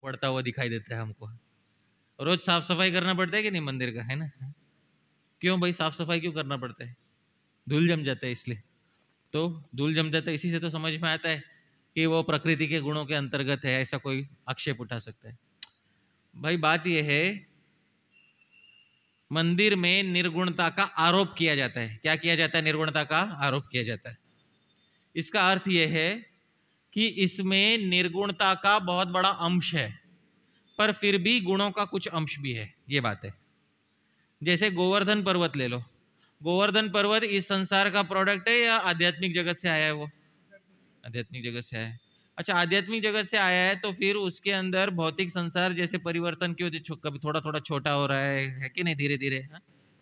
पड़ता हुआ दिखाई देता है हमको। रोज साफ सफाई करना पड़ता है कि नहीं मंदिर का, है ना? क्यों भाई साफ सफाई क्यों करना पड़ता है? धूल जम जाता है इसलिए। तो धूल जम जाता है, इसी से तो समझ में आता है कि वो प्रकृति के गुणों के अंतर्गत है, ऐसा कोई आक्षेप उठा सकता है? भाई बात यह है, मंदिर में निर्गुणता का आरोप किया जाता है। क्या किया जाता है? निर्गुणता का आरोप किया जाता है। इसका अर्थ यह है कि इसमें निर्गुणता का बहुत बड़ा अंश है, पर फिर भी गुणों का कुछ अंश भी है, ये बात है। जैसे गोवर्धन पर्वत ले लो। गोवर्धन पर्वत इस संसार का प्रोडक्ट है या आध्यात्मिक जगत से आया है? वो आध्यात्मिक जगत से आया है। अच्छा, आध्यात्मिक जगत से आया है तो फिर उसके अंदर भौतिक संसार जैसे परिवर्तन क्यों कभी थोड़ा थोड़ा छोटा हो रहा है कि नहीं, धीरे धीरे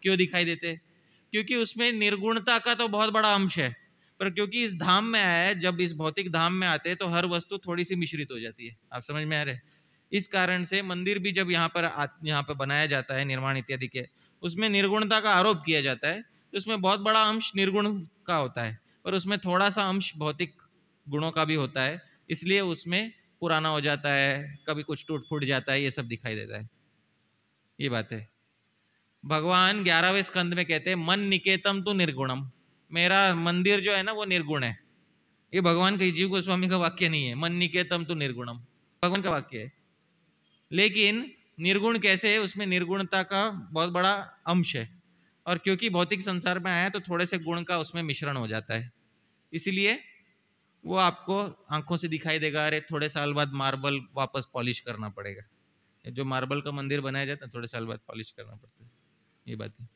क्यों दिखाई देते? क्योंकि उसमें निर्गुणता का तो बहुत बड़ा अंश है, पर क्योंकि इस धाम में आया है, जब इस भौतिक धाम में आते हैं तो हर वस्तु थोड़ी सी मिश्रित हो जाती है। आप समझ में आ रहे? इस कारण से मंदिर भी जब यहाँ पर बनाया जाता है, निर्माण इत्यादि के, उसमें निर्गुणता का आरोप किया जाता है, तो उसमें बहुत बड़ा अंश निर्गुण का होता है, और उसमें थोड़ा सा अंश भौतिक गुणों का भी होता है, इसलिए उसमें पुराना हो जाता है, कभी कुछ टूट फूट जाता है, ये सब दिखाई देता है। ये बात है। भगवान 11वें स्कंद में कहते हैं मन निकेतम तो निर्गुणम, मेरा मंदिर जो है ना वो निर्गुण है। ये भगवान का, जीव गोस्वामी का वाक्य नहीं है। मन निकेतम तो निर्गुणम भगवान का वाक्य है, लेकिन निर्गुण कैसे है? उसमें निर्गुणता का बहुत बड़ा अंश है, और क्योंकि भौतिक संसार में आया है तो थोड़े से गुण का उसमें मिश्रण हो जाता है, इसीलिए वो आपको आंखों से दिखाई देगा। अरे थोड़े साल बाद मार्बल वापस पॉलिश करना पड़ेगा, जो मार्बल का मंदिर बनाया जाता है थोड़े साल बाद पॉलिश करना पड़ता है, ये बात है।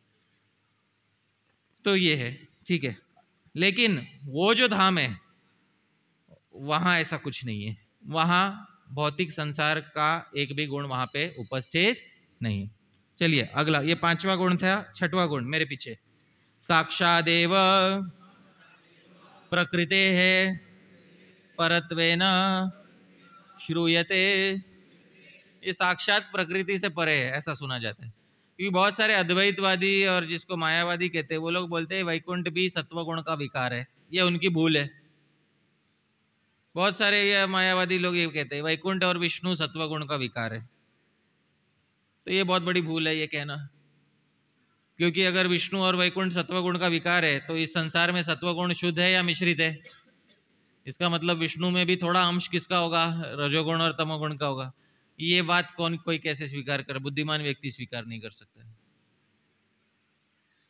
तो ये है, ठीक है। लेकिन वो जो धाम है वहां ऐसा कुछ नहीं है, वहां भौतिक संसार का एक भी गुण वहां पे उपस्थित नहीं है। चलिए अगला, ये 5वां गुण था। 6वां गुण मेरे पीछे, साक्षादेव प्रकृते है परत्वेन श्रूयते। ये साक्षात प्रकृति से परे है, ऐसा सुना जाता है। क्योंकि बहुत सारे अद्वैतवादी और जिसको मायावादी कहते हैं, वो लोग बोलते हैं वैकुंठ भी सत्वगुण का विकार है। ये उनकी भूल है। बहुत सारे ये मायावादी लोग ये कहते हैं वैकुंठ और विष्णु सत्वगुण का विकार है, तो ये बहुत बड़ी भूल है ये कहना। क्योंकि अगर विष्णु और वैकुंठ सत्वगुण का विकार है तो इस संसार में सत्वगुण शुद्ध है या मिश्रित है? इसका मतलब विष्णु में भी थोड़ा अंश किसका होगा? रजोगुण और तमोगुण का होगा। ये बात कोई कैसे स्वीकार करे? बुद्धिमान व्यक्ति स्वीकार नहीं कर सकता है।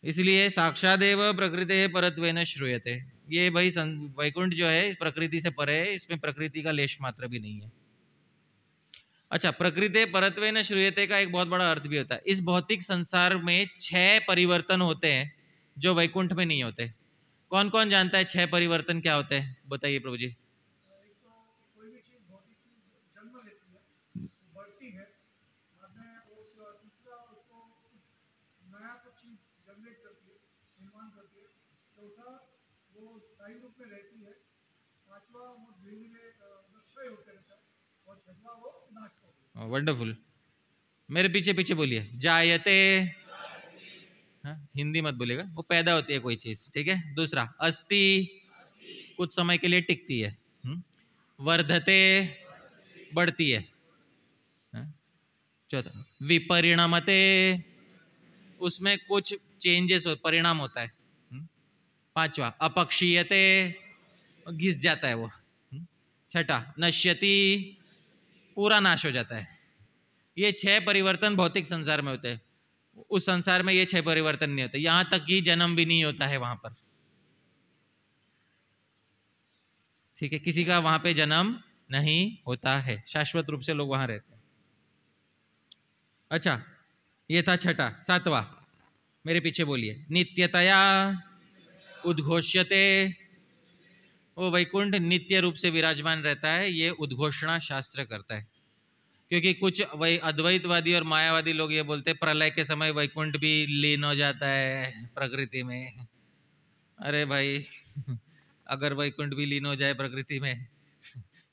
इसलिए साक्षादेव प्रकृते परत्वेन श्रूयते, ये भाई वैकुंठ जो है प्रकृति से परे है, इसमें प्रकृति का लेश मात्र भी नहीं है। अच्छा, प्रकृति परत्वेन श्रूयते का एक बहुत बड़ा अर्थ भी होता है। इस भौतिक संसार में 6 परिवर्तन होते हैं जो वैकुंठ में नहीं होते। कौन कौन जानता है 6 परिवर्तन क्या होते हैं? बताइए प्रभु जी। वंडरफुल, मेरे पीछे पीछे बोलिए। जायते, हिंदी मत बोलेगा, वो पैदा होती है कोई चीज, ठीक है। दूसरा, अस्ति, कुछ समय के लिए टिकती है। वर्धते, बढ़ती है। चौथा, विपरिणमते, उसमें कुछ चेंजेस परिणाम होता है। 5वां, अपक्षीयते, घिस जाता है वो। 6ठा, नश्यति, पूरा नाश हो जाता है। ये 6 परिवर्तन भौतिक संसार में होते हैं। उस संसार में ये 6 परिवर्तन नहीं होते, यहां तक कि जन्म भी नहीं होता है वहां पर, ठीक है। किसी का वहां पे जन्म नहीं होता है, शाश्वत रूप से लोग वहां रहते हैं। अच्छा, ये था 6ठा। 7वां, मेरे पीछे बोलिए। नित्यतया उद्घोष्यते, वो वैकुंठ नित्य रूप से विराजमान रहता है, ये उद्घोषणा शास्त्र करता है। क्योंकि कुछ वही अद्वैतवादी और मायावादी लोग ये बोलते हैं प्रलय के समय वैकुंठ भी लीन हो जाता है प्रकृति में। अरे भाई अगर वैकुंठ भी लीन हो जाए प्रकृति में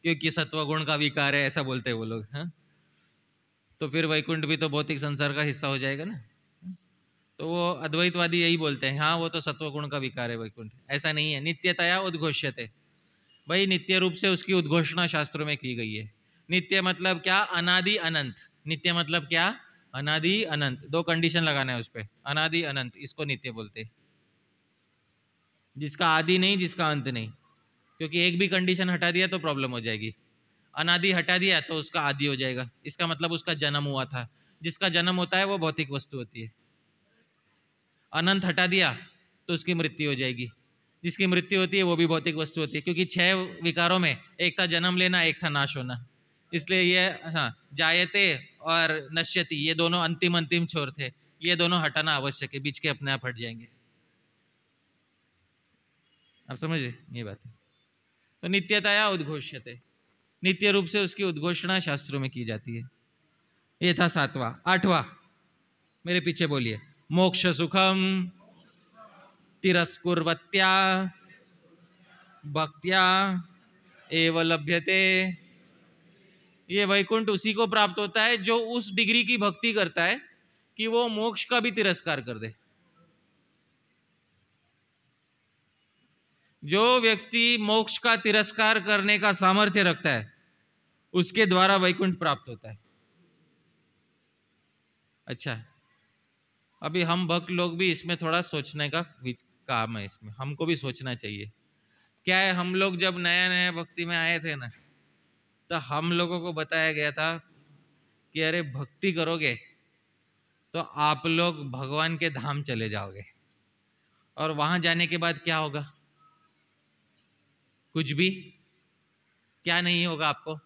क्योंकि सत्वगुण का विकार है, ऐसा बोलते हैं वो लोग, तो फिर वैकुंठ भी तो भौतिक संसार का हिस्सा हो जाएगा ना। तो वो अद्वैतवादी यही बोलते हैं, हाँ वो तो सत्वगुण का विकार है वैकुंठ। ऐसा नहीं है। नित्यतया उद्घोष्यते, भाई नित्य रूप से उसकी उद्घोषणा शास्त्रों में की गई है। नित्य मतलब क्या? अनादि अनंत। नित्य मतलब क्या? अनादि अनंत। दो कंडीशन लगाना है उस पे, अनादि अनंत, इसको नित्य बोलते। जिसका आदि नहीं, जिसका अंत नहीं, क्योंकि एक भी कंडीशन हटा दिया तो प्रॉब्लम हो जाएगी। अनादि हटा दिया तो उसका आदि हो जाएगा, इसका मतलब उसका जन्म हुआ था। जिसका जन्म होता है वो भौतिक वस्तु होती है। अनंत हटा दिया तो उसकी मृत्यु हो जाएगी, जिसकी मृत्यु होती है वो भी भौतिक वस्तु होती है, क्योंकि 6 विकारों में एक था जन्म लेना, एक था नाश होना। इसलिए ये, हाँ, जायते और नश्यति, ये दोनों अंतिम अंतिम छोर थे, ये दोनों हटाना आवश्यक है, बीच के अपने आप हट जाएंगे। आप समझे ये बात है? तो नित्यताया उद्घोष्यते, नित्य रूप से उसकी उद्घोषणा शास्त्रों में की जाती है। ये था 7वां। 8वां, मेरे पीछे बोलिए। मोक्ष सुखम तिरस्कुर्वत्या भक्त्या एव लभ्यते। ये वैकुंठ उसी को प्राप्त होता है जो उस डिग्री की भक्ति करता है कि वो मोक्ष का भी तिरस्कार कर दे। जो व्यक्ति मोक्ष का तिरस्कार करने का सामर्थ्य रखता है उसके द्वारा वैकुंठ प्राप्त होता है। अच्छा, अभी हम भक्त लोग भी इसमें थोड़ा सोचने का काम है, इसमें हमको भी सोचना चाहिए। क्या है, हम लोग जब नया नया भक्ति में आए थे ना, तो हम लोगों को बताया गया था कि अरे भक्ति करोगे तो आप लोग भगवान के धाम चले जाओगे, और वहां जाने के बाद क्या होगा? कुछ भी। क्या नहीं होगा आपको?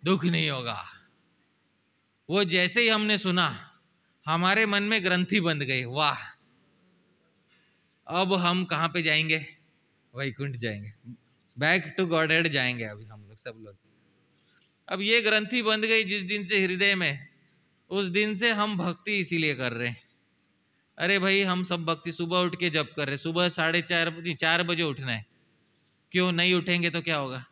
दुख नहीं होगा। वो जैसे ही हमने सुना हमारे मन में ग्रंथि बंध गई, वाह, अब हम कहाँ पे जाएंगे? वैकुंठ जाएंगे, बैक टू गॉडहेड जाएंगे अभी हम लोग सब लोग। अब ये ग्रंथि बंध गई जिस दिन से हृदय में, उस दिन से हम भक्ति इसीलिए कर रहे हैं। अरे भाई, हम सब भक्ति सुबह उठ के जप कर रहे हैं, सुबह 4:30 उठना है। क्यों नहीं उठेंगे तो क्या होगा?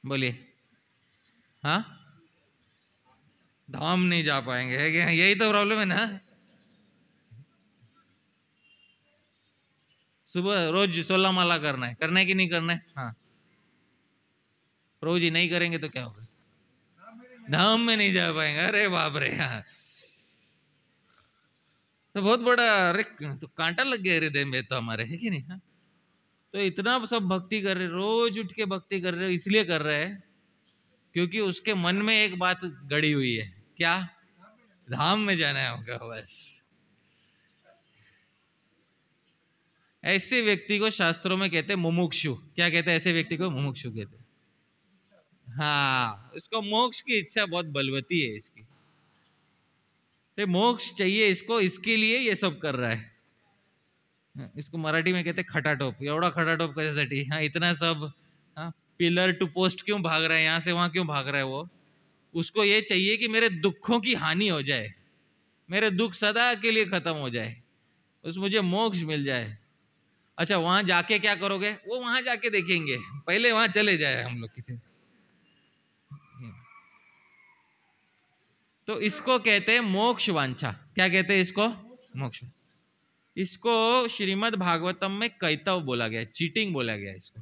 बोलिए। हाँ, धाम नहीं जा पाएंगे, है क्या? यही तो प्रॉब्लम है ना। सुबह रोज 16 माला करना है कि नहीं करना है? हाँ, रोज ही नहीं करेंगे तो क्या होगा? धाम में नहीं जा पाएंगे। अरे बाप रे, हाँ, तो बहुत बड़ा, अरे तो कांटा लग गया हृदय में तो हमारे, है कि नहीं? हाँ? तो इतना सब भक्ति कर रहे, रोज उठ के भक्ति कर रहे, इसलिए कर रहे हैं क्योंकि उसके मन में एक बात गड़ी हुई है। क्या? धाम में जाना है होगा बस। ऐसे व्यक्ति को शास्त्रों में कहते हैं मुमुक्षु। क्या कहते हैं ऐसे व्यक्ति को? मुमुक्षु कहते हैं। हाँ, इसको मोक्ष की इच्छा बहुत बलवती है इसकी, तो मोक्ष चाहिए इसको, इसके लिए ये सब कर रहा है। इसको मराठी में कहते हैं खटाटोप। एवढा खटाटोप कशासाठी? हाँ, इतना सब, हाँ, पिलर टू पोस्ट क्यों भाग रहा है, यहाँ से वहां क्यों भाग रहा है वो? उसको ये चाहिए कि मेरे दुखों की हानि हो जाए, मेरे दुख सदा के लिए खत्म हो जाए, उस मुझे मोक्ष मिल जाए। अच्छा, वहां जाके क्या करोगे? वो वहां जाके देखेंगे, पहले वहां चले जाए हम लोग किसी। तो इसको कहते हैं मोक्ष वांछा। क्या कहते हैं इसको? मोक्ष। इसको श्रीमद् भागवतम में कैतव बोला गया है, चीटिंग बोला गया है इसको।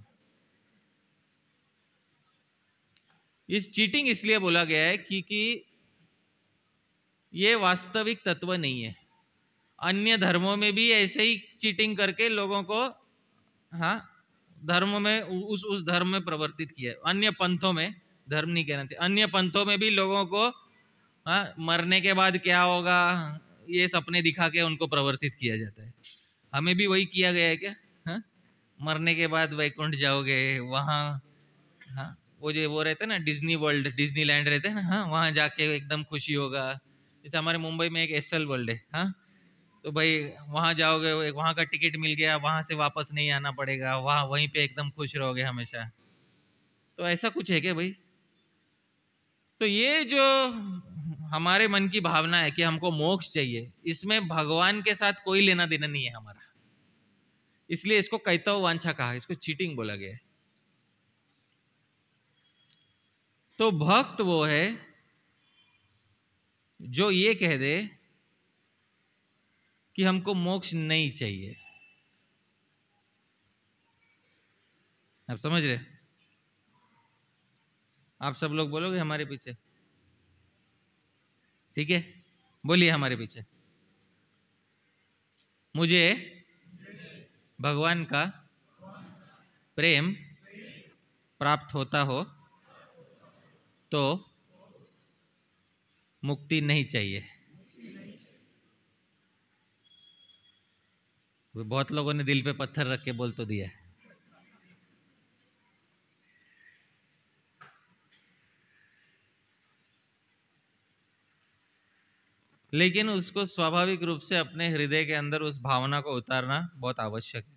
इस चीटिंग इसलिए बोला गया है क्योंकि ये वास्तविक तत्व नहीं है। अन्य धर्मों में भी ऐसे ही चीटिंग करके लोगों को, हाँ, धर्म में उस धर्म में प्रवर्तित किया है। अन्य पंथों में, धर्म नहीं कहना चाहिए, अन्य पंथों में भी लोगों को, हाँ, मरने के बाद क्या होगा ये सपने दिखा के उनको प्रवर्तित किया जाता है। हमें भी वही किया गया है क्या? हाँ? मरने के बाद वैकुंठ जाओगे, वहाँ, हाँ, वो जो वो रहते हैं ना, डिज्नी वर्ल्ड, डिज्नीलैंड रहते हैं ना, हाँ, वहाँ जाके एकदम खुशी होगा। जैसे हमारे मुंबई में एक एसएल वर्ल्ड है, हाँ, तो भाई वहाँ जाओगे, वहाँ का टिकट मिल गया, वहाँ से वापस नहीं आना पड़ेगा, वहाँ वहीं पे एकदम खुश रहोगे हमेशा। तो ऐसा कुछ है क्या भाई? तो ये जो हमारे मन की भावना है कि हमको मोक्ष चाहिए, इसमें भगवान के साथ कोई लेना देना नहीं है हमारा, इसलिए इसको कैतव वांछा कहा, इसको चीटिंग बोला गया है। तो भक्त वो है जो ये कह दे कि हमको मोक्ष नहीं चाहिए। आप समझ रहे? आप सब लोग बोलोगे हमारे पीछे? ठीक है, बोलिए हमारे पीछे। मुझे भगवान का प्रेम प्राप्त होता हो तो मुक्ति नहीं चाहिए। बहुत लोगों ने दिल पे पत्थर रख के बोल तो दिया है। लेकिन उसको स्वाभाविक रूप से अपने हृदय के अंदर उस भावना को उतारना बहुत आवश्यक है,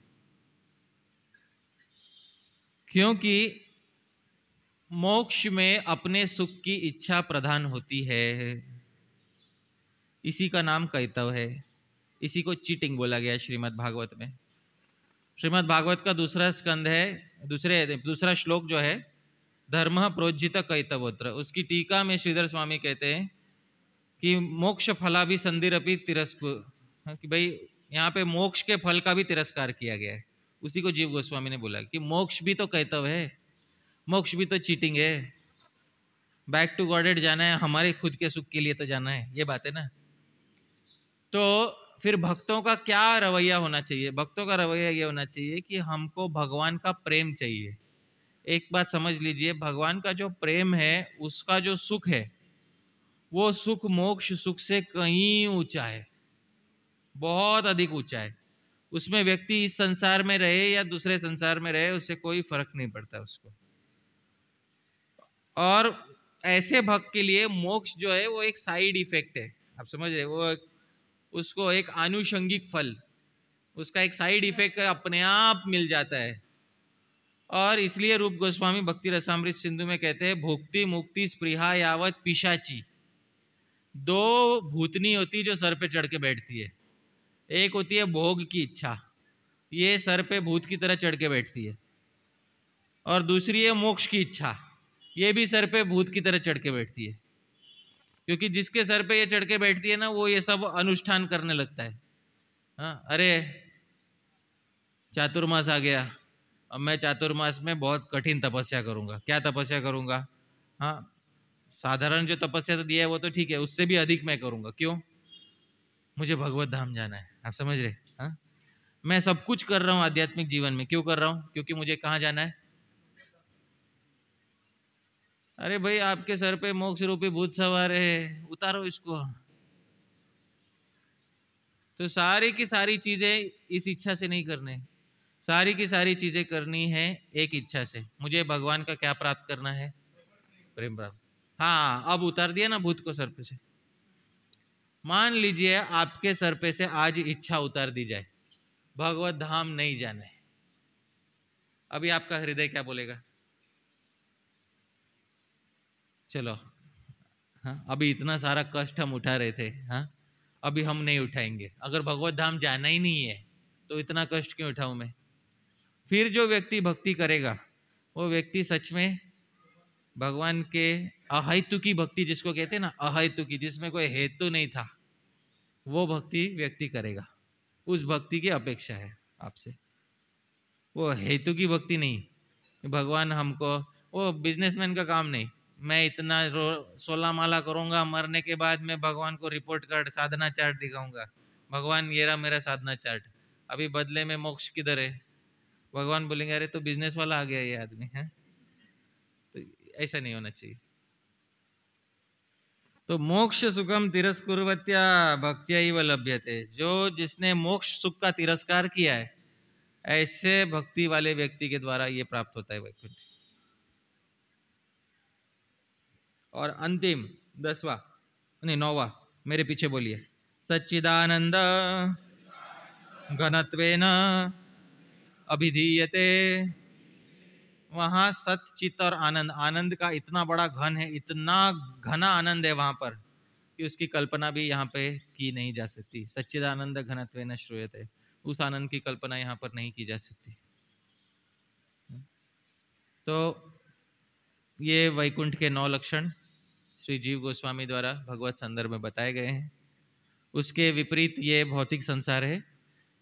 क्योंकि मोक्ष में अपने सुख की इच्छा प्रधान होती है। इसी का नाम कैतव है, इसी को चीटिंग बोला गया श्रीमद् भागवत में। श्रीमद् भागवत का दूसरा स्कंद है, दूसरा श्लोक जो है, धर्म प्रोज्जित कैतवोत्र, उसकी टीका में श्रीधर स्वामी कहते हैं कि मोक्ष फला भी संधिरपि तिरस्कु, कि भाई यहाँ पे मोक्ष के फल का भी तिरस्कार किया गया है। उसी को जीव गोस्वामी ने बोला कि मोक्ष भी तो कैतव है, मोक्ष भी तो चीटिंग है, बैक टू गॉडेड जाना है, हमारे खुद के सुख के लिए तो जाना है, ये बात है ना। तो फिर भक्तों का क्या रवैया होना चाहिए? भक्तों का रवैया ये होना चाहिए कि हमको भगवान का प्रेम चाहिए। एक बात समझ लीजिए, भगवान का जो प्रेम है, उसका जो सुख है, वो सुख मोक्ष सुख से कहीं ऊंचा है, बहुत अधिक ऊंचा है। उसमें व्यक्ति इस संसार में रहे या दूसरे संसार में रहे, उससे कोई फर्क नहीं पड़ता उसको। और ऐसे भक्त के लिए मोक्ष जो है वो एक साइड इफेक्ट है, आप समझ रहे? वो उसको एक आनुषंगिक फल, उसका एक साइड इफेक्ट अपने आप मिल जाता है। और इसलिए रूप गोस्वामी भक्ति रसामृत सिंधु में कहते हैं, भुक्ति मुक्ति स्पृहा यावत पिशाची। दो भूतनी होती जो सर पे चढ़ के बैठती है, एक होती है भोग की इच्छा, ये सर पे भूत की तरह चढ़ के बैठती है, और दूसरी है मोक्ष की इच्छा, ये भी सर पे भूत की तरह चढ़ के बैठती है। क्योंकि जिसके सर पे ये चढ़ के बैठती है ना, वो ये सब अनुष्ठान करने लगता है। हाँ, अरे चातुर्मास आ गया, अब मैं चातुर्मास में बहुत कठिन तपस्या करूंगा। क्या तपस्या करूंगा? हाँ, साधारण जो तपस्या तो दिया है वो तो ठीक है, उससे भी अधिक मैं करूंगा। क्यों? मुझे भगवत धाम जाना है, आप समझ रहे? हाँ, मैं सब कुछ कर रहा हूँ आध्यात्मिक जीवन में, क्यों कर रहा हूँ? क्योंकि मुझे कहाँ जाना है? अरे भाई, आपके सर पे मोक्ष रूपी भूत सवार है, उतारो इसको। तो सारी की सारी चीजें इस इच्छा से नहीं करने, सारी की सारी चीजें करनी है एक इच्छा से, मुझे भगवान का क्या प्राप्त करना है? प्रेम प्राप्त। हाँ, अब उतार दिया ना भूत को सर पे से। मान लीजिए आपके सर पे से आज इच्छा उतार दी जाए, भगवत धाम नहीं जाने, अभी आपका हृदय क्या बोलेगा? चलो, हाँ, अभी इतना सारा कष्ट हम उठा रहे थे, हाँ, अभी हम नहीं उठाएंगे। अगर भगवत धाम जाना ही नहीं है तो इतना कष्ट क्यों उठाऊं मैं? फिर जो व्यक्ति भक्ति करेगा, वो व्यक्ति सच में भगवान के अहेतु की भक्ति, जिसको कहते हैं ना अहेतु की, जिसमें कोई हेतु नहीं था, वो भक्ति व्यक्ति करेगा। उस भक्ति की अपेक्षा है आपसे, वो हेतु की भक्ति नहीं। भगवान हमको, वो बिजनेसमैन का काम नहीं, मैं इतना 16 माला करूंगा, मरने के बाद मैं भगवान को रिपोर्ट कार्ड साधना चार्ट दिखाऊंगा, भगवान ये रहा मेरा साधना चार्ट, अभी बदले में मोक्ष किधर है? भगवान बोलेंगे अरे तो बिजनेस वाला आ गया ये आदमी है। तो ऐसा नहीं होना चाहिए। तो मोक्ष सुखम तिरस्कुर्वत्या भक्त्या लभ्यते, जो जिसने मोक्ष सुख का तिरस्कार किया है, ऐसे भक्ति वाले व्यक्ति के द्वारा ये प्राप्त होता है वैकुंठ। और अंतिम 10वां नहीं 9वां, मेरे पीछे बोलिए, सच्चिदानंद घनत्वेन अभिधीयते। वहां सत चित और आनंद, आनंद का इतना बड़ा घन है, इतना घना आनंद है वहां पर कि उसकी कल्पना भी यहाँ पे की नहीं जा सकती। सच्चिदानंद घनत्वेन श्रूयते, उस आनंद की कल्पना यहाँ पर नहीं की जा सकती। तो ये वैकुंठ के 9 लक्षण श्री जीव गोस्वामी द्वारा भगवत संदर्भ में बताए गए हैं। उसके विपरीत ये भौतिक संसार है,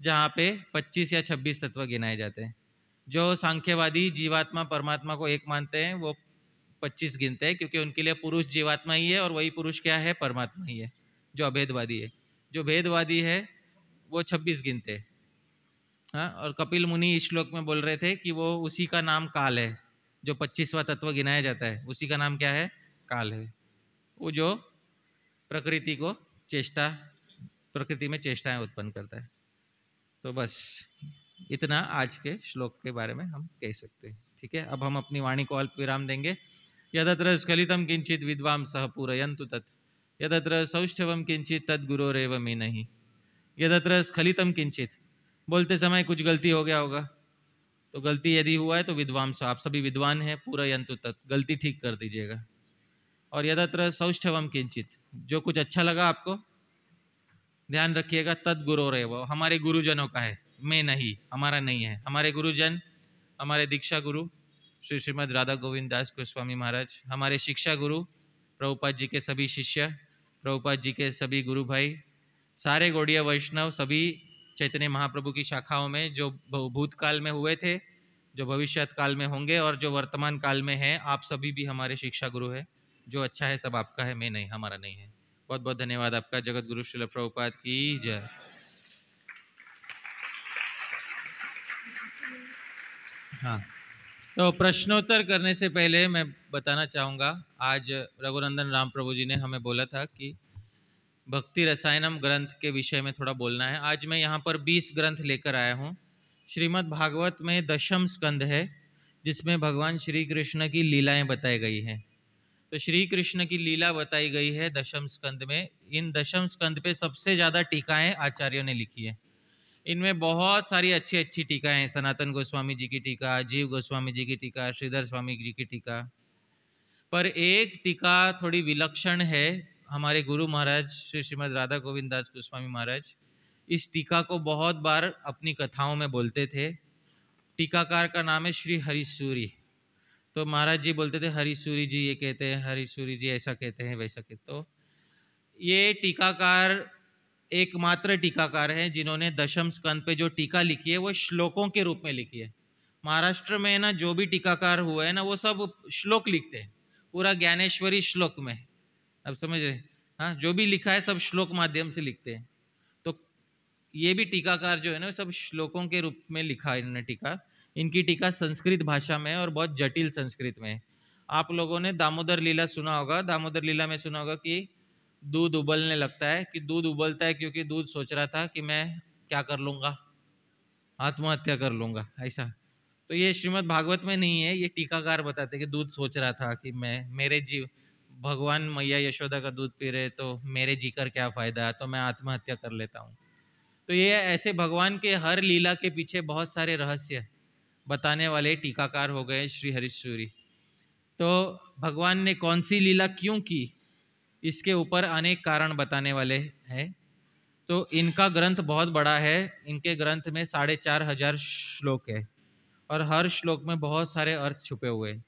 जहाँ पे 25 या 26 तत्व गिनाए जाते हैं। जो सांख्यवादी जीवात्मा परमात्मा को एक मानते हैं, वो 25 गिनते हैं, क्योंकि उनके लिए पुरुष जीवात्मा ही है और वही पुरुष क्या है, परमात्मा ही है, जो अभेदवादी है। जो भेदवादी है वो 26 गिनते हैं। हाँ, और कपिल मुनि इस श्लोक में बोल रहे थे कि वो उसी का नाम काल है, जो 25वां तत्व गिनाया जाता है उसी का नाम क्या है, काल है। वो जो प्रकृति को चेष्टा, प्रकृति में चेष्टाएं उत्पन्न करता है। तो बस इतना आज के श्लोक के बारे में हम कह सकते हैं। ठीक है, अब हम अपनी वाणी को अल्प विराम देंगे। यदत्र स्खलितम किंचित विद्वांसः पूरयन्तु तत्, यदत्र सौष्ठवम किंचित तद्गुरोरेव मेनहि। यदत्र स्खलितम किंचित, बोलते समय कुछ गलती हो गया होगा, तो गलती यदि हुआ है तो विद्वांस, आप सभी विद्वान हैं, पूरयन्तु तत्, गलती ठीक कर दीजिएगा। और यदत्र सौष्ठवम किंचित, जो कुछ अच्छा लगा आपको ध्यान रखिएगा, तद्गुरोरेव, हमारे गुरुजनों का है, मैं नहीं, हमारा नहीं है। हमारे गुरुजन, हमारे दीक्षा गुरु श्री श्रीमद राधा गोविंद दास गोस्वामी महाराज, हमारे शिक्षा गुरु प्रभुपाद जी के सभी शिष्य, प्रभुपाद जी के सभी गुरु भाई, सारे गौड़ीय वैष्णव, सभी चैतन्य महाप्रभु की शाखाओं में जो भूतकाल में हुए थे, जो भविष्यत काल में होंगे और जो वर्तमान काल में है, आप सभी भी हमारे शिक्षा गुरु है। जो अच्छा है सब आपका है, मैं नहीं, हमारा नहीं है। बहुत बहुत धन्यवाद आपका। जगत गुरु श्रील प्रभुपाद की जय। हाँ, तो प्रश्नोत्तर करने से पहले मैं बताना चाहूँगा, आज रघुनंदन राम प्रभु जी ने हमें बोला था कि भक्ति रसायनम ग्रंथ के विषय में थोड़ा बोलना है। आज मैं यहाँ पर 20 ग्रंथ लेकर आया हूँ। श्रीमद् भागवत में दशम स्कंद है, जिसमें भगवान श्री कृष्ण की लीलाएं बताई गई हैं। तो श्री कृष्ण की लीला बताई गई है दशम स्कंद में। इन दशम स्कंद पे सबसे ज़्यादा टीकाएं आचार्यों ने लिखी है। इनमें बहुत सारी अच्छी अच्छी टीकाएं हैं। सनातन गोस्वामी जी की टीका, जीव गोस्वामी जी की टीका, श्रीधर स्वामी जी की टीका। पर एक टीका थोड़ी विलक्षण है, हमारे गुरु महाराज श्री श्रीमद राधा गोविंद दास गोस्वामी महाराज इस टीका को बहुत बार अपनी कथाओं में बोलते थे। टीकाकार का नाम है श्री हरिसूरी। तो महाराज जी बोलते थे हरिसूरी जी ये कहते हैं, हरिसूरी जी ऐसा कहते हैं, वैसा कहते। तो ये टीकाकार एकमात्र टीकाकार हैं जिन्होंने दशम स्कंद पे जो टीका लिखी है वो श्लोकों के रूप में लिखी है। महाराष्ट्र में ना जो भी टीकाकार हुए हैं ना, वो सब श्लोक लिखते हैं, पूरा ज्ञानेश्वरी श्लोक में। अब समझ रहे? हाँ, जो भी लिखा है सब श्लोक माध्यम से लिखते हैं। तो ये भी टीकाकार जो है ना, सब श्लोकों के रूप में लिखा है इन्होंने टीका। इनकी टीका संस्कृत भाषा में है और बहुत जटिल संस्कृत में है। आप लोगों ने दामोदर लीला सुना होगा। दामोदर लीला में सुना होगा कि दूध उबलने लगता है, कि दूध उबलता है क्योंकि दूध सोच रहा था कि मैं क्या कर लूँगा, आत्महत्या कर लूँगा, ऐसा। तो ये श्रीमद् भागवत में नहीं है, ये टीकाकार बताते कि दूध सोच रहा था कि मैं, मेरे जीव, भगवान मैया यशोदा का दूध पी रहे तो मेरे जीकर क्या फ़ायदा, तो मैं आत्महत्या कर लेता हूँ। तो ये ऐसे भगवान के हर लीला के पीछे बहुत सारे रहस्य बताने वाले टीकाकार हो गए श्री हरिसूरी। तो भगवान ने कौन सी लीला क्यों की, इसके ऊपर अनेक कारण बताने वाले हैं। तो इनका ग्रंथ बहुत बड़ा है। इनके ग्रंथ में 4500 श्लोक है और हर श्लोक में बहुत सारे अर्थ छुपे हुए हैं।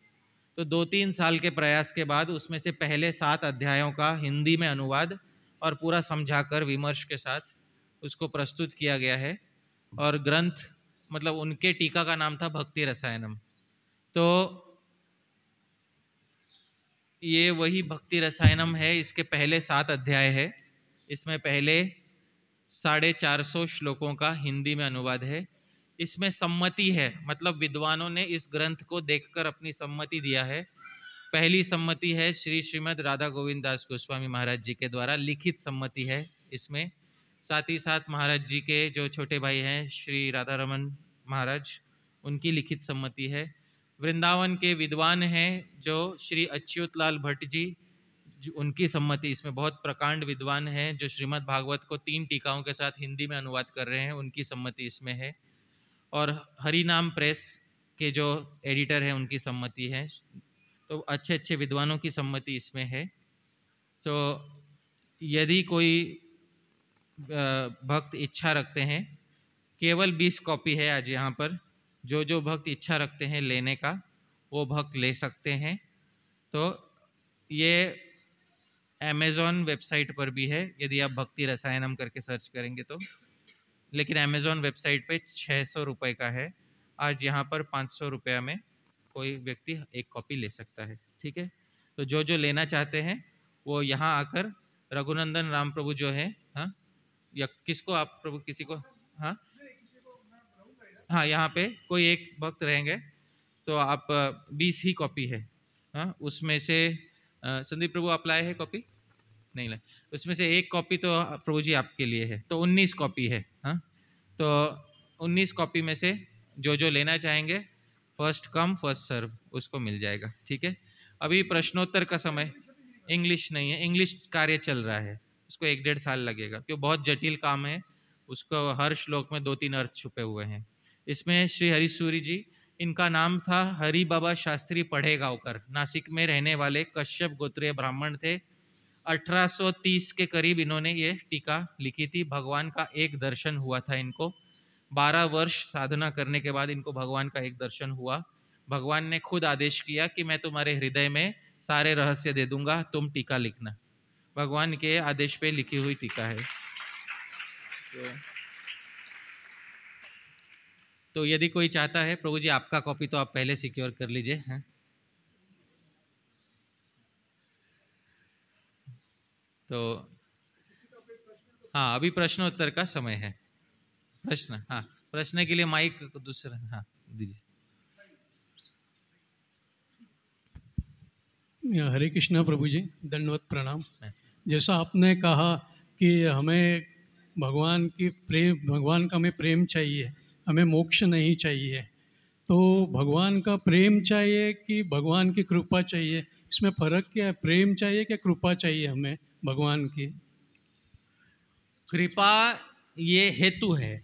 तो 2-3 साल के प्रयास के बाद उसमें से पहले 7 अध्यायों का हिंदी में अनुवाद और पूरा समझाकर विमर्श के साथ उसको प्रस्तुत किया गया है। और ग्रंथ मतलब उनके टीका का नाम था भक्ति रसायनम। तो ये वही भक्ति रसायनम है। इसके पहले 7 अध्याय है। इसमें पहले 450 श्लोकों का हिंदी में अनुवाद है। इसमें सम्मति है, मतलब विद्वानों ने इस ग्रंथ को देखकर अपनी सम्मति दिया है। पहली सम्मति है श्री श्रीमद राधा गोविंद दास गोस्वामी महाराज जी के द्वारा लिखित सम्मति है इसमें। साथ ही साथ महाराज जी के जो छोटे भाई हैं श्री राधा रमन महाराज, उनकी लिखित सम्मति है। वृंदावन के विद्वान हैं जो श्री अच्युत लाल भट्ट जी, उनकी सम्मति इसमें, बहुत प्रकांड विद्वान हैं जो श्रीमद् भागवत को 3 टीकाओं के साथ हिंदी में अनुवाद कर रहे हैं, उनकी सम्मति इसमें है। और हरिनाम प्रेस के जो एडिटर हैं उनकी सम्मति है। तो अच्छे अच्छे विद्वानों की सम्मति इसमें है। तो यदि कोई भक्त इच्छा रखते हैं, केवल 20 कॉपी है आज यहाँ पर, जो भक्त इच्छा रखते हैं लेने का वो भक्त ले सकते हैं। तो ये अमेज़ॉन वेबसाइट पर भी है, यदि आप भक्ति रसायनम करके सर्च करेंगे तो। लेकिन अमेज़ॉन वेबसाइट पे 600 रुपये का है। आज यहाँ पर 500 रुपया में कोई व्यक्ति एक कॉपी ले सकता है। ठीक है। तो जो जो लेना चाहते हैं वो यहाँ आकर रघुनंदन राम प्रभु जो है, हाँ, या किसको आप प्रभु किसी को, हाँ हाँ, यहाँ पे कोई एक भक्त रहेंगे तो आप 20 ही कॉपी है, हाँ, उसमें से संदीप प्रभु आप लाए हैं कॉपी? नहीं लाए। उसमें से एक कॉपी तो प्रभु जी आपके लिए है, तो 19 कॉपी है, हाँ। तो 19 कॉपी में से जो जो लेना चाहेंगे फर्स्ट कम फर्स्ट सर्व उसको मिल जाएगा, ठीक है। अभी प्रश्नोत्तर का समय, इंग्लिश नहीं है, इंग्लिश कार्य चल रहा है, उसको 1-1.5 साल लगेगा क्योंकि बहुत जटिल काम है, उसको हर श्लोक में 2-3 अर्थ छुपे हुए हैं। इसमें श्री हरीसूरी जी, इनका नाम था हरि बाबा शास्त्री पढ़ेगांवकर, नासिक में रहने वाले कश्यप गोत्रीय ब्राह्मण थे। 1830 के करीब इन्होंने ये टीका लिखी थी। भगवान का एक दर्शन हुआ था इनको, 12 वर्ष साधना करने के बाद इनको भगवान का एक दर्शन हुआ। भगवान ने खुद आदेश किया कि मैं तुम्हारे हृदय में सारे रहस्य दे दूंगा, तुम टीका लिखना। भगवान के आदेश पे लिखी हुई टीका है। तो यदि कोई चाहता है, प्रभु जी आपका कॉपी तो आप पहले सिक्योर कर लीजिए, हैं? तो हाँ, अभी प्रश्नोत्तर का समय है। प्रश्न, हाँ, प्रश्न के लिए माइक दूसरा, हाँ दीजिए। हरे कृष्णा प्रभु जी, दंडवत प्रणाम। जैसा आपने कहा कि हमें भगवान की प्रेम, भगवान का हमें प्रेम चाहिए, हमें मोक्ष नहीं चाहिए, तो भगवान का प्रेम चाहिए कि भगवान की कृपा चाहिए, इसमें फ़र्क क्या है? प्रेम चाहिए कि कृपा चाहिए हमें भगवान की? कृपा ये हेतु है,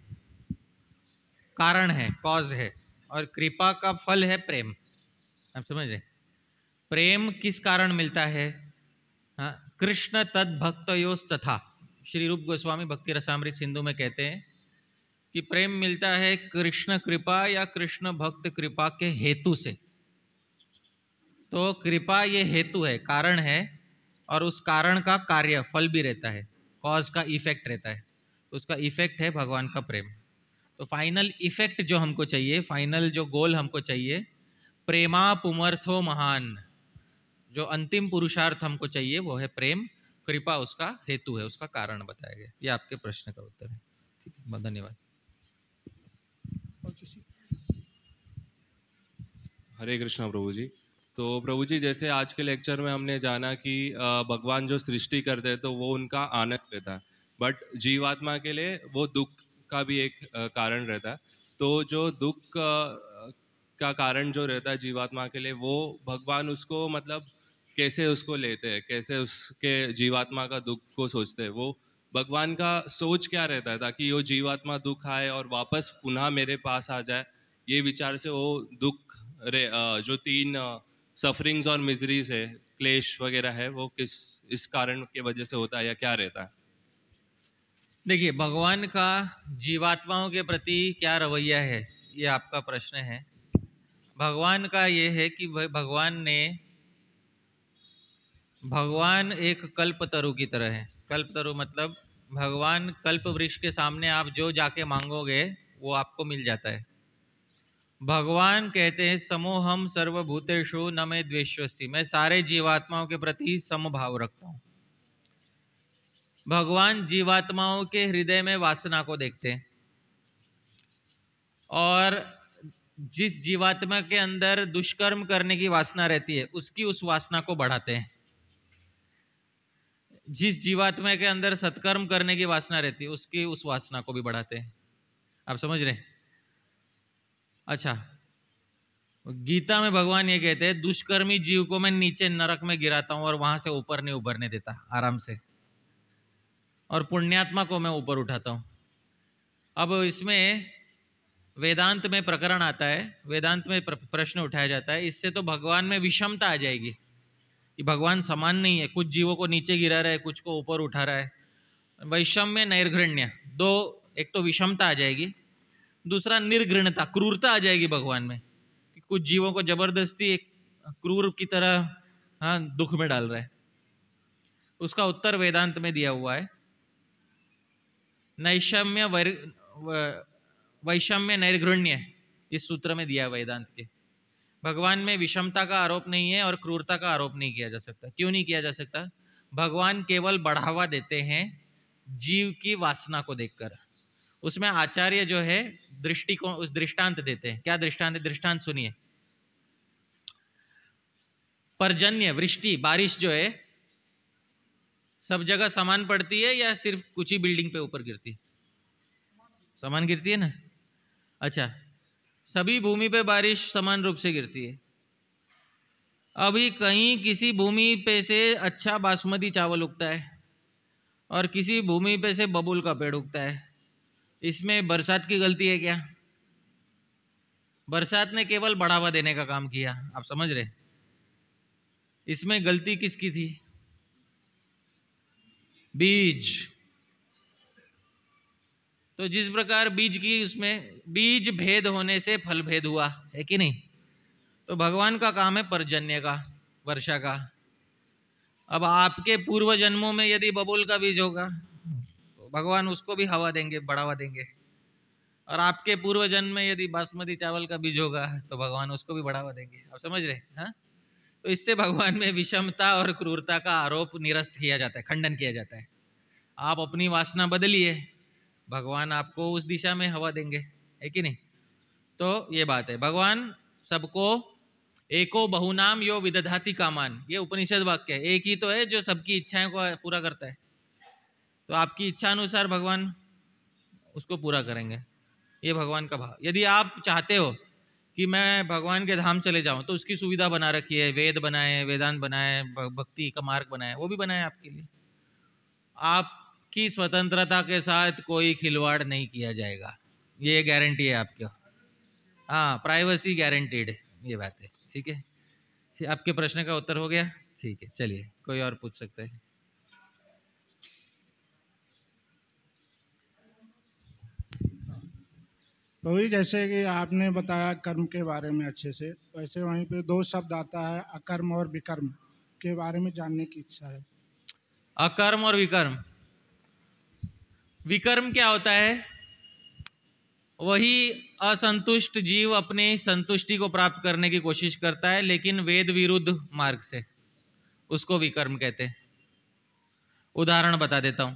कारण है, कॉज है, और कृपा का फल है प्रेम। आप समझ रहे? प्रेम किस कारण मिलता है? हाँ, कृष्ण तद भक्तयोस तथा, श्री रूप गोस्वामी भक्ति रसामृत सिंधु में कहते हैं कि प्रेम मिलता है कृष्ण कृपा या कृष्ण भक्त कृपा के हेतु से। तो कृपा ये हेतु है, कारण है, और उस कारण का कार्य फल भी रहता है, कॉज का इफेक्ट रहता है, तो उसका इफेक्ट है भगवान का प्रेम। तो फाइनल इफेक्ट जो हमको चाहिए, फाइनल जो गोल हमको चाहिए, प्रेमा पुमर्थो महान, जो अंतिम पुरुषार्थ हमको चाहिए वो है प्रेम। कृपा उसका हेतु है, उसका कारण बताया गया। ये आपके प्रश्न का उत्तर है, ठीक है, धन्यवाद। हरे कृष्णा प्रभु जी। तो प्रभु जी, जैसे आज के लेक्चर में हमने जाना कि भगवान जो सृष्टि करते हैं तो वो उनका आनंद रहता है, बट जीवात्मा के लिए वो दुख का भी एक कारण रहता है। तो जो दुख का कारण जो रहता है जीवात्मा के लिए, वो भगवान उसको मतलब कैसे उसको लेते हैं, कैसे उसके जीवात्मा का दुख को सोचते हैं? वो भगवान का सोच क्या रहता है ताकि वो जीवात्मा दुख आए और वापस पुनः मेरे पास आ जाए, ये विचार से वो दुख जो 3 सफरिंग्स और मिजरीज है, क्लेश वगैरह है, वो किस इस कारण के वजह से होता है या क्या रहता है? देखिए, भगवान का जीवात्माओं के प्रति क्या रवैया है, ये आपका प्रश्न है। भगवान का ये है कि भगवान एक कल्पतरु की तरह है। कल्पतरु मतलब भगवान कल्प वृक्ष के सामने आप जो जाके मांगोगे वो आपको मिल जाता है। भगवान कहते हैं समोहम सर्वभूतेषु न मे द्वेष्यस्ति, मैं सारे जीवात्माओं के प्रति समभाव रखता हूँ। भगवान जीवात्माओं के हृदय में वासना को देखते हैं, और जिस जीवात्मा के अंदर दुष्कर्म करने की वासना रहती है उसकी उस वासना को बढ़ाते हैं, जिस जीवात्मा के अंदर सत्कर्म करने की वासना रहती है उसकी उस वासना को भी बढ़ाते हैं। आप समझ रहे हैं? अच्छा, गीता में भगवान ये कहते हैं दुष्कर्मी जीव को मैं नीचे नरक में गिराता हूं और वहां से ऊपर नहीं उभरने देता आराम से, और पुण्यात्मा को मैं ऊपर उठाता हूं। अब इसमें वेदांत में प्रकरण आता है, वेदांत में प्रश्न उठाया जाता है, इससे तो भगवान में विषमता आ जाएगी कि भगवान समान नहीं है, कुछ जीवों को नीचे गिरा रहा है, कुछ को ऊपर उठा रहा है। वैषम्य नैर्घृण्य, दो, एक तो विषमता आ जाएगी, दूसरा निर्घृणता, क्रूरता आ जाएगी भगवान में, कि कुछ जीवों को जबरदस्ती एक क्रूर की तरह, हाँ, दुख में डाल रहा है। उसका उत्तर वेदांत में दिया हुआ है, नैषम्य वैषम्य नैर्घृण्य, इस सूत्र में दिया वेदांत के। भगवान में विषमता का आरोप नहीं है और क्रूरता का आरोप नहीं किया जा सकता। क्यों नहीं किया जा सकता? भगवान केवल बढ़ावा देते हैं जीव की वासना को देखकर। उसमें आचार्य जो है दृष्टिकोण, उस दृष्टांत देते हैं। क्या दृष्टांत है? दृष्टांत सुनिए। पर्जन्य, वृष्टि, बारिश जो है सब जगह समान पड़ती है या सिर्फ कुछ ही बिल्डिंग पे ऊपर गिरती है? समान गिरती है ना। अच्छा, सभी भूमि पे बारिश समान रूप से गिरती है। अभी कहीं किसी भूमि पे से अच्छा बासमती चावल उगता है और किसी भूमि पे से बबूल का पेड़ उगता है। इसमें बरसात की गलती है क्या? बरसात ने केवल बढ़ावा देने का काम किया। आप समझ रहे? इसमें गलती किसकी थी? बीज। तो जिस प्रकार बीज की, उसमें बीज भेद होने से फल भेद हुआ है कि नहीं? तो भगवान का काम है पर्जन्य का, वर्षा का। अब आपके पूर्व जन्मों में यदि बबूल का बीज होगा तो भगवान उसको भी हवा देंगे, बढ़ावा देंगे। और आपके पूर्व जन्म में यदि बासमती चावल का बीज होगा तो भगवान उसको भी बढ़ावा देंगे। आप समझ रहे? हाँ, तो इससे भगवान में विषमता और क्रूरता का आरोप निरस्त किया जाता है, खंडन किया जाता है। आप अपनी वासना बदलिए, भगवान आपको उस दिशा में हवा देंगे, है कि नहीं? तो ये बात है। भगवान सबको एको बहुनाम यो विदधाति कामान, ये उपनिषद वाक्य है। एक ही तो है जो सबकी इच्छाओं को पूरा करता है। तो आपकी इच्छा अनुसार भगवान उसको पूरा करेंगे। ये भगवान का भाव। यदि आप चाहते हो कि मैं भगवान के धाम चले जाऊं तो उसकी सुविधा बना रखी है, वेद बनाए, वेदांत बनाए, भक्ति का मार्ग बनाए, वो भी बनाए आपके लिए। आपकी स्वतंत्रता के साथ कोई खिलवाड़ नहीं किया जाएगा, ये गारंटी है आपको। हाँ, प्राइवेसी गारंटीड है, ये बात है। ठीक है, आपके प्रश्न का उत्तर हो गया? ठीक है, चलिए कोई और पूछ सकते हैं। तो वही जैसे कि आपने बताया कर्म के बारे में अच्छे से, वैसे वहीं पे दो शब्द आता है, अकर्म और विकर्म, के बारे में जानने की इच्छा है। अकर्म और विकर्म। विकर्म क्या होता है? वही असंतुष्ट जीव अपनी संतुष्टि को प्राप्त करने की कोशिश करता है लेकिन वेद विरुद्ध मार्ग से, उसको विकर्म कहते हैं। उदाहरण बता देता हूं।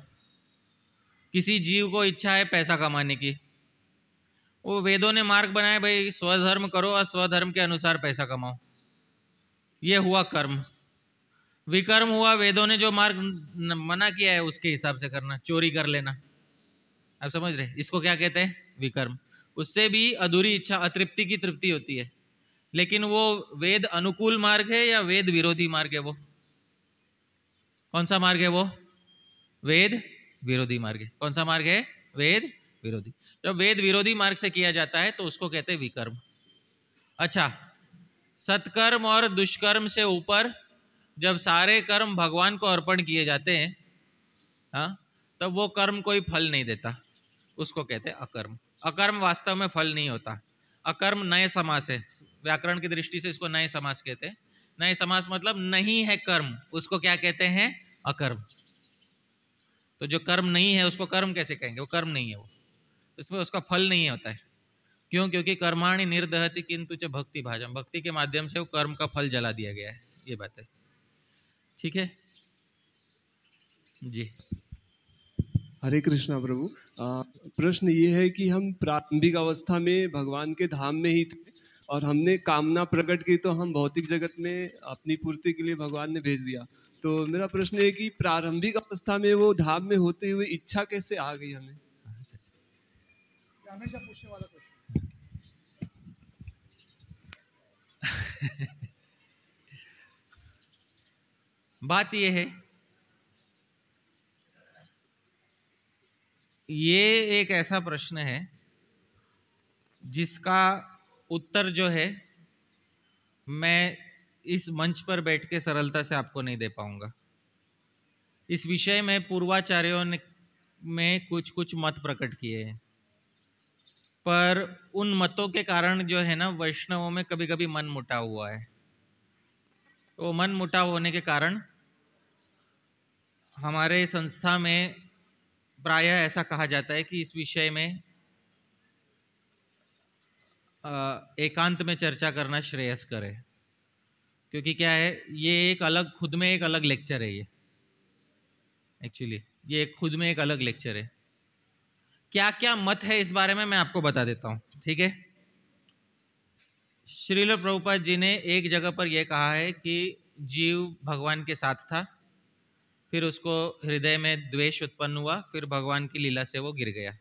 किसी जीव को इच्छा है पैसा कमाने की, वो वेदों ने मार्ग बनाए, भाई स्वधर्म करो और स्वधर्म के अनुसार पैसा कमाओ, ये हुआ कर्म। विकर्म हुआ वेदों ने जो मार्ग मना किया है उसके हिसाब से करना, चोरी कर लेना। आप समझ रहे? इसको क्या कहते हैं? विकर्म। उससे भी अधूरी इच्छा, अतृप्ति की तृप्ति होती है, लेकिन वो वेद अनुकूल मार्ग है या वेद विरोधी मार्ग है? वो कौन सा मार्ग है? वो वेद विरोधी मार्ग है। कौन सा मार्ग है? वेद विरोधी। जब वेद विरोधी मार्ग से किया जाता है तो उसको कहते हैं विकर्म। अच्छा, सत्कर्म और दुष्कर्म से ऊपर जब सारे कर्म भगवान को अर्पण किए जाते हैं, हाँ, तब वो कर्म कोई फल नहीं देता, उसको कहते हैं अकर्म। अकर्म वास्तव में फल नहीं होता। अकर्म नए समास है, व्याकरण की दृष्टि से इसको नए समास कहते हैं। नए समास मतलब नहीं है कर्म, उसको क्या कहते हैं? अकर्म। तो जो कर्म नहीं है उसको कर्म कैसे कहेंगे? वो कर्म नहीं है, वो इसमें उसका फल नहीं होता है। क्यों? क्योंकि कर्माणि निर्दहति किंतु च भक्ति भाजम, भक्ति के माध्यम से वो कर्म का फल जला दिया गया है, ये बात है। ठीक है जी। हरे कृष्णा प्रभु। प्रश्न ये है कि हम प्रारंभिक अवस्था में भगवान के धाम में ही थे और हमने कामना प्रकट की तो हम भौतिक जगत में अपनी पूर्ति के लिए भगवान ने भेज दिया। तो मेरा प्रश्न है कि प्रारंभिक अवस्था में वो धाम में होते हुए इच्छा कैसे आ गई हमें? हमेशा पूछने वाला क्वेश्चन। बात ये है, ये एक ऐसा प्रश्न है जिसका उत्तर जो है मैं इस मंच पर बैठ के सरलता से आपको नहीं दे पाऊंगा। इस विषय में पूर्वाचार्यों ने में कुछ मत प्रकट किए हैं, पर उन मतों के कारण जो है ना, वैष्णवों में कभी कभी मन मुटाव हुआ है। तो मन मुटाव होने के कारण हमारे संस्था में प्रायः ऐसा कहा जाता है कि इस विषय में एकांत में चर्चा करना श्रेयस्कर है, क्योंकि क्या है, ये एक अलग, खुद में एक अलग लेक्चर है। ये एक्चुअली ये खुद में एक अलग लेक्चर है। क्या क्या मत है इस बारे में मैं आपको बता देता हूँ, ठीक है। श्रील प्रभुपाद जी ने एक जगह पर यह कहा है कि जीव भगवान के साथ था, फिर उसको हृदय में द्वेष उत्पन्न हुआ, फिर भगवान की लीला से वो गिर गया।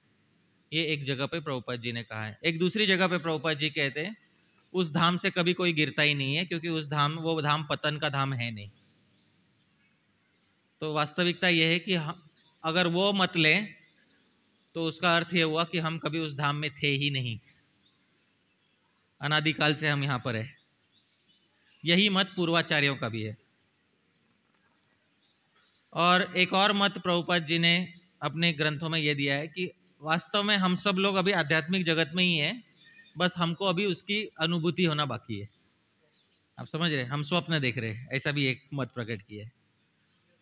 ये एक जगह पे प्रभुपाद जी ने कहा है। एक दूसरी जगह पे प्रभुपाद जी कहते हैं उस धाम से कभी कोई गिरता ही नहीं है, क्योंकि वो धाम पतन का धाम है नहीं। तो वास्तविकता यह है कि अगर वो मत लें तो उसका अर्थ ये हुआ कि हम कभी उस धाम में थे ही नहीं, अनादिकाल से हम यहाँ पर है। यही मत पूर्वाचार्यों का भी है। और एक और मत प्रभुपाद जी ने अपने ग्रंथों में यह दिया है कि वास्तव में हम सब लोग अभी आध्यात्मिक जगत में ही हैं, बस हमको अभी उसकी अनुभूति होना बाकी है। आप समझ रहे, हम स्वप्न देख रहे हैं, ऐसा भी एक मत प्रकट किया है।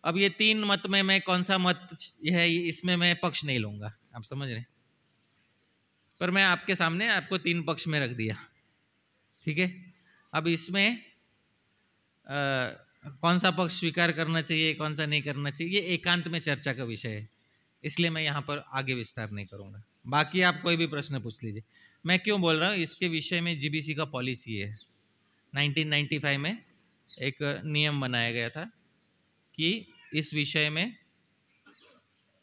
अब ये तीन मत में मैं कौन सा मत है, इसमें मैं पक्ष नहीं लूंगा, आप समझ रहे, पर मैं आपके सामने आपको तीन पक्ष में रख दिया, ठीक है। अब इसमें कौन सा पक्ष स्वीकार करना चाहिए, कौन सा नहीं करना चाहिए, ये एकांत में चर्चा का विषय है, इसलिए मैं यहाँ पर आगे विस्तार नहीं करूँगा। बाकी आप कोई भी प्रश्न पूछ लीजिए। मैं क्यों बोल रहा हूँ, इसके विषय में जीबीसी का पॉलिसी है। 1995 में एक नियम बनाया गया था कि इस विषय में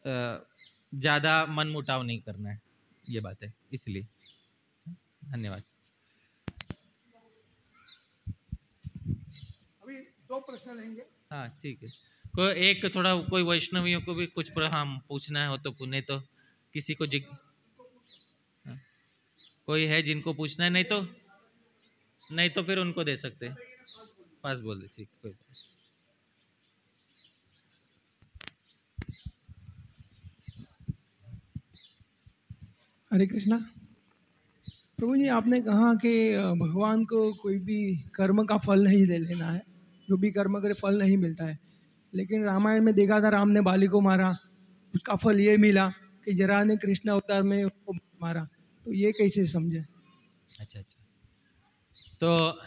ज़्यादा मनमुटाव नहीं करना है, ये बात है, इसलिए। धन्यवाद। अभी 2 प्रश्न लेंगे। हाँ ठीक है। कोई एक थोड़ा कोई वैष्णवियों को भी कुछ हम पूछना हो तो पुण्य, तो किसी को कोई है जिनको पूछना है, नहीं तो फिर उनको दे सकते हैं, पास बोल दे, ठीक कोई। हरे कृष्णा। प्रभु जी, आपने कहा कि भगवान को कोई भी कर्म का फल नहीं दे लेना है, जो भी कर्म करे फल नहीं मिलता है। लेकिन रामायण में देखा था, राम ने बाली को मारा, उसका फल ये मिला कि जरा ने कृष्ण अवतार में उसको मारा, तो ये कैसे समझे? अच्छा, तो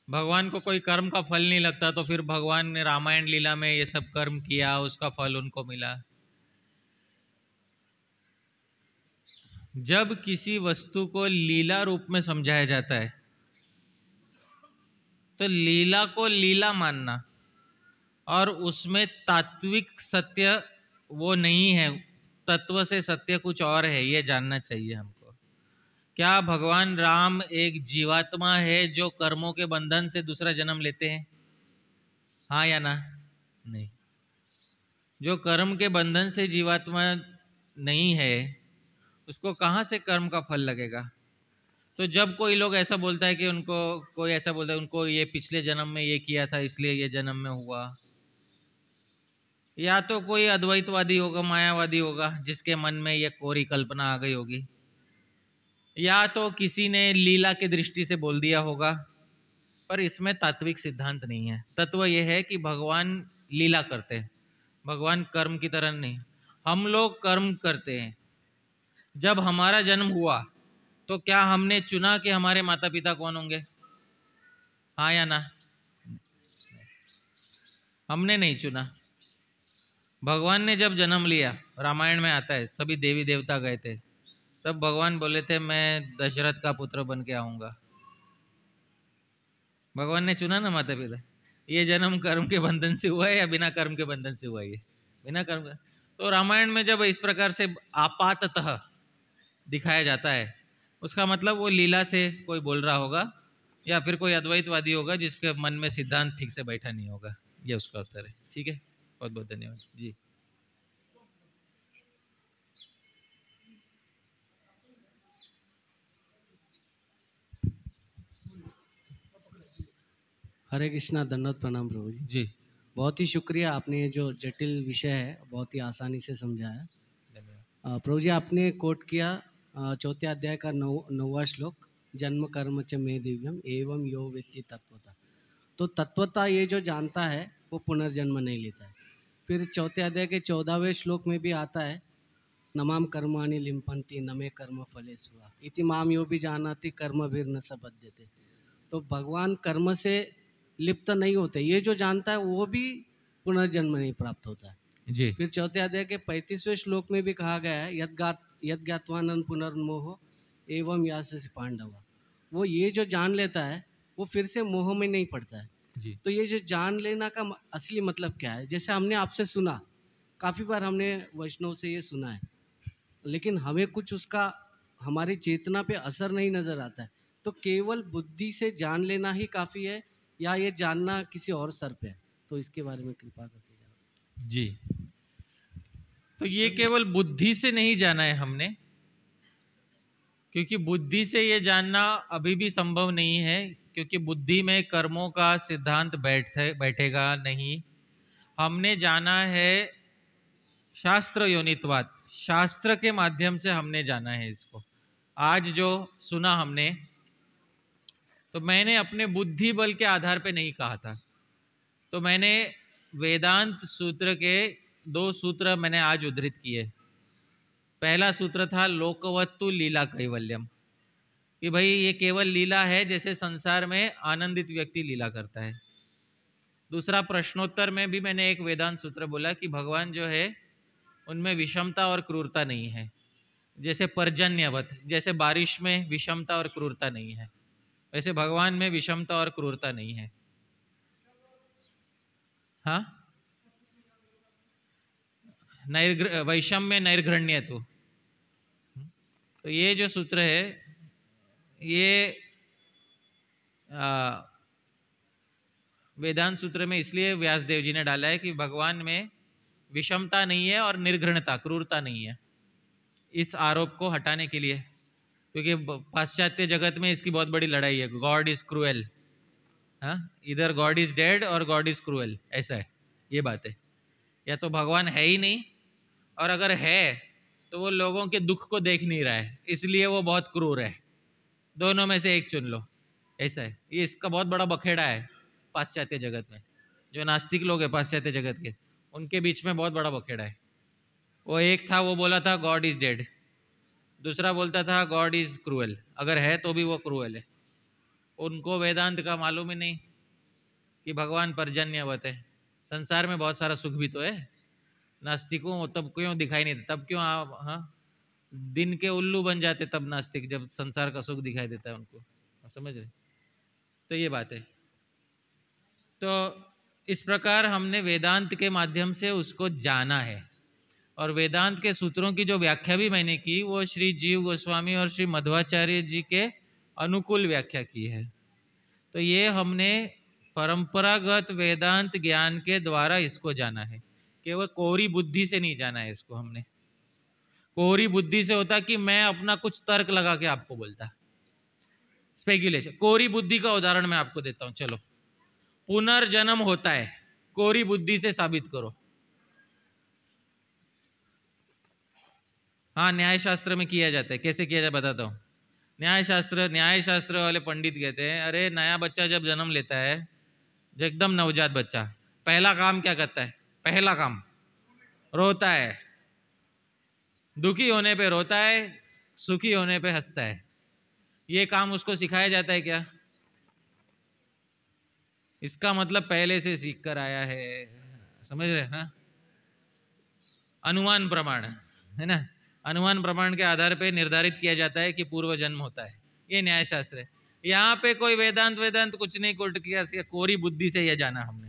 भगवान को कोई कर्म का फल नहीं लगता, तो फिर भगवान ने रामायण लीला में ये सब कर्म किया, उसका फल उनको मिला। जब किसी वस्तु को लीला रूप में समझाया जाता है, तो लीला को लीला मानना और उसमें तात्विक सत्य वो नहीं है, तत्व से सत्य कुछ और है, ये जानना चाहिए हमको। क्या भगवान राम एक जीवात्मा है जो कर्मों के बंधन से दूसरा जन्म लेते हैं? हाँ या ना? नहीं। जो कर्म के बंधन से जीवात्मा नहीं है, उसको कहाँ से कर्म का फल लगेगा? तो जब कोई लोग ऐसा बोलता है कि कोई ऐसा बोलता है उनको ये पिछले जन्म में ये किया था इसलिए ये जन्म में हुआ, या तो कोई अद्वैतवादी होगा, मायावादी होगा, जिसके मन में ये कोरी कल्पना आ गई होगी, या तो किसी ने लीला की दृष्टि से बोल दिया होगा, पर इसमें तात्विक सिद्धांत नहीं है। तत्व यह है कि भगवान लीला करते हैं, भगवान कर्म की तरह नहीं। हम लोग कर्म करते हैं। जब हमारा जन्म हुआ तो क्या हमने चुना कि हमारे माता पिता कौन होंगे? हाँ या ना? हमने नहीं चुना। भगवान ने जब जन्म लिया, रामायण में आता है, सभी देवी देवता गए थे, तब भगवान बोले थे मैं दशरथ का पुत्र बन के आऊंगा। भगवान ने चुना ना माता पिता। ये जन्म कर्म के बंधन से हुआ है या बिना कर्म के बंधन से हुआ है? ये बिना कर्म का। तो रामायण में जब इस प्रकार से आपाततः दिखाया जाता है, उसका मतलब वो लीला से कोई बोल रहा होगा, या फिर कोई अद्वैतवादी होगा जिसके मन में सिद्धांत ठीक से बैठा नहीं होगा। ये उसका उत्तर है। ठीक है, बहुत बहुत धन्यवाद जी। हरे कृष्णा, धन्यवाद, प्रणाम प्रभु जी। जी बहुत ही शुक्रिया, आपने ये जो जटिल विषय है बहुत ही आसानी से समझाया। प्रभु जी, आपने कोट किया 4 अध्याय का 9वां श्लोक, जन्म कर्म च मे दिव्यम एवं यो वेत्ति तत्वता। तो तत्वता ये जो जानता है वो पुनर्जन्म नहीं लेता है। फिर 4 अध्याय के 14वें श्लोक में भी आता है नमाम कर्माणि लिम्पन्ति नमे कर्म फलेषु इति माम यो भी जानाति कर्मभिर्न स बध्यते। तो भगवान कर्म से लिप्त नहीं होते, ये जो जानता है वो भी पुनर्जन्म नहीं प्राप्त होता है जी। फिर चौथे अध्याय के 35वें श्लोक में भी कहा गया है यद ज्ञात्वानन् पुनर्मोह एवं याससि पांडव। वो ये जो जान लेता है वो फिर से मोह में नहीं पड़ता है जी। तो ये जो जान लेना का असली मतलब क्या है? जैसे हमने आपसे सुना, काफ़ी बार हमने वैष्णव से ये सुना है, लेकिन हमें कुछ उसका हमारी चेतना पे असर नहीं नज़र आता है। तो केवल बुद्धि से जान लेना ही काफ़ी है या ये जानना किसी और स्तर पे है? तो इसके बारे में कृपा करके जाओ। जी, तो ये केवल बुद्धि से नहीं जाना है हमने, क्योंकि बुद्धि से ये जानना अभी भी संभव नहीं है, क्योंकि बुद्धि में कर्मों का सिद्धांत बैठेगा नहीं। हमने जाना है शास्त्र योनित्वात, शास्त्र के माध्यम से हमने जाना है इसको। आज जो सुना हमने, तो मैंने अपने बुद्धि बल के आधार पे नहीं कहा था। तो मैंने वेदांत सूत्र के 2 सूत्र मैंने आज उद्धृत किए। पहला सूत्र था लोकवत्तु लीला कैवल्यम, कि भाई ये केवल लीला है जैसे संसार में आनंदित व्यक्ति लीला करता है। दूसरा प्रश्नोत्तर में भी मैंने एक वेदांत सूत्र बोला कि भगवान जो है उनमें विषमता और क्रूरता नहीं है, जैसे पर्जन्यवत, जैसे बारिश में विषमता और क्रूरता नहीं है, वैसे भगवान में विषमता और क्रूरता नहीं है। हाँ, वैषम्य नैर्घृण्य। तो ये जो सूत्र है ये वेदांत सूत्र में इसलिए व्यासदेव जी ने डाला है कि भगवान में विषमता नहीं है और निर्घृणता, क्रूरता नहीं है, इस आरोप को हटाने के लिए। क्योंकि पाश्चात्य जगत में इसकी बहुत बड़ी लड़ाई है, गॉड इज क्रूएल। हाँ, इधर गॉड इज डेड और गॉड इज क्रूएल, ऐसा है, ये बात है। या तो भगवान है ही नहीं, और अगर है तो वो लोगों के दुख को देख नहीं रहा है, इसलिए वो बहुत क्रूर है। दोनों में से एक चुन लो, ऐसा है। ये इसका बहुत बड़ा बखेड़ा है पाश्चात्य जगत में। जो नास्तिक लोग हैं पाश्चात्य जगत के, उनके बीच में बहुत बड़ा बखेड़ा है। वो एक था, वो बोला था गॉड इज डेड, दूसरा बोलता था गॉड इज क्रूएल, अगर है तो भी वो क्रूएल है। उनको वेदांत का मालूम ही नहीं कि भगवान पर्जन्यवत है। संसार में बहुत सारा सुख भी तो है, नास्तिकों को तब क्यों दिखाई नहीं देता, तब क्यों हाँ दिन के उल्लू बन जाते तब नास्तिक, जब संसार का सुख दिखाई देता है उनको, समझ रहे? तो ये बात है। तो इस प्रकार हमने वेदांत के माध्यम से उसको जाना है, और वेदांत के सूत्रों की जो व्याख्या भी मैंने की वो श्री जीव गोस्वामी और श्री मध्वाचार्य जी के अनुकूल व्याख्या की है। तो ये हमने परंपरागत वेदांत ज्ञान के द्वारा इसको जाना है, केवल कोरी बुद्धि से नहीं जाना है इसको हमने। कोरी बुद्धि से होता कि मैं अपना कुछ तर्क लगा के आपको बोलता, स्पेक्युलेशन। कोरी बुद्धि का उदाहरण मैं आपको देता हूं, चलो। पुनर्जन्म होता है, कोरी बुद्धि से साबित करो। हाँ, न्याय शास्त्र में किया जाता है। कैसे किया जाए बताता हूँ। न्याय शास्त्र वाले पंडित कहते हैं, अरे नया बच्चा जब जन्म लेता है, जो एकदम नवजात बच्चा, पहला काम क्या करता है? पहला काम रोता है। दुखी होने पे रोता है, सुखी होने पे हंसता है। ये काम उसको सिखाया जाता है क्या? इसका मतलब पहले से सीख कर आया है, समझ रहे? हाँ, अनुमान प्रमाण है ना, अनुमान प्रमाण के आधार पे निर्धारित किया जाता है कि पूर्व जन्म होता है। ये न्याय शास्त्र है। यहाँ पे कोई वेदांत कुछ नहीं कोट किया, कोरी बुद्धि से यह जाना हमने।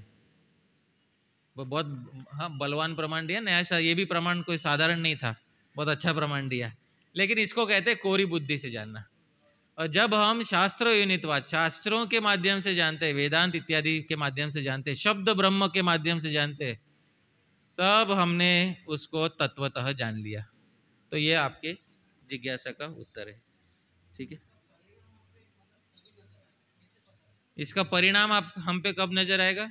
वो बहुत हाँ बलवान प्रमाण दिया न्याय शास्त्र। ये भी प्रमाण कोई साधारण नहीं था, बहुत अच्छा प्रमाण दिया, लेकिन इसको कहते हैं कोरी बुद्धि से जानना। और जब हम शास्त्र योनित्वाद, शास्त्रों के माध्यम से जानते हैं, वेदांत इत्यादि के माध्यम से जानते हैं, शब्द ब्रह्म के माध्यम से जानते हैं, तब हमने उसको तत्वतः जान लिया। तो ये आपके जिज्ञासा का उत्तर है, ठीक है। इसका परिणाम आप हम पे कब नजर आएगा?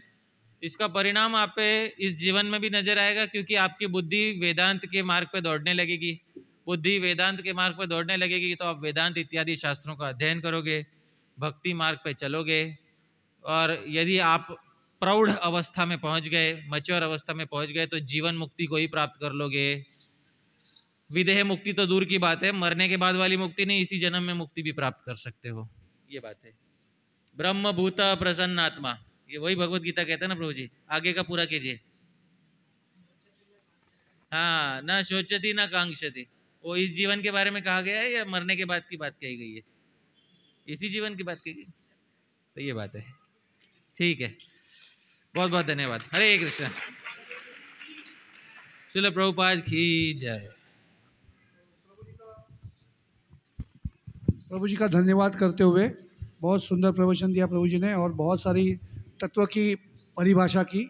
इसका परिणाम आप पे इस जीवन में भी नजर आएगा, क्योंकि आपकी बुद्धि वेदांत के मार्ग पे दौड़ने लगेगी। बुद्धि वेदांत के मार्ग पे दौड़ने लगेगी तो आप वेदांत इत्यादि शास्त्रों का अध्ययन करोगे, भक्ति मार्ग पे चलोगे। और यदि आप प्रौढ़ अवस्था में पहुंच गए, मैच्योर अवस्था में पहुंच गए, तो जीवन मुक्ति को ही प्राप्त कर लोगे। विदेह मुक्ति तो दूर की बात है, मरने के बाद वाली मुक्ति नहीं, इसी जन्म में मुक्ति भी प्राप्त कर सकते हो, ये बात है। ब्रह्म भूत प्रसन्न आत्मा, ये वही भगवत गीता कहता है ना प्रभु जी। आगे का पूरा कीजिए। हाँ, ना शोचती ना कांक्षती, वो इस जीवन के बारे में कहा गया है या मरने के बाद की बात कही गई है? इसी जीवन की बात कही गई, तो ये बात है। ठीक है, बहुत बहुत धन्यवाद। हरे कृष्ण। श्रील प्रभुपाद की जय। प्रभु जी का धन्यवाद करते हुए बहुत सुंदर प्रवचन दिया प्रभु जी ने, और बहुत सारी तत्व की परिभाषा की,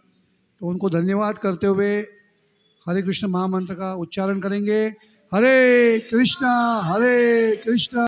तो उनको धन्यवाद करते हुए हरे कृष्ण महामंत्र का उच्चारण करेंगे। हरे कृष्णा हरे कृष्णा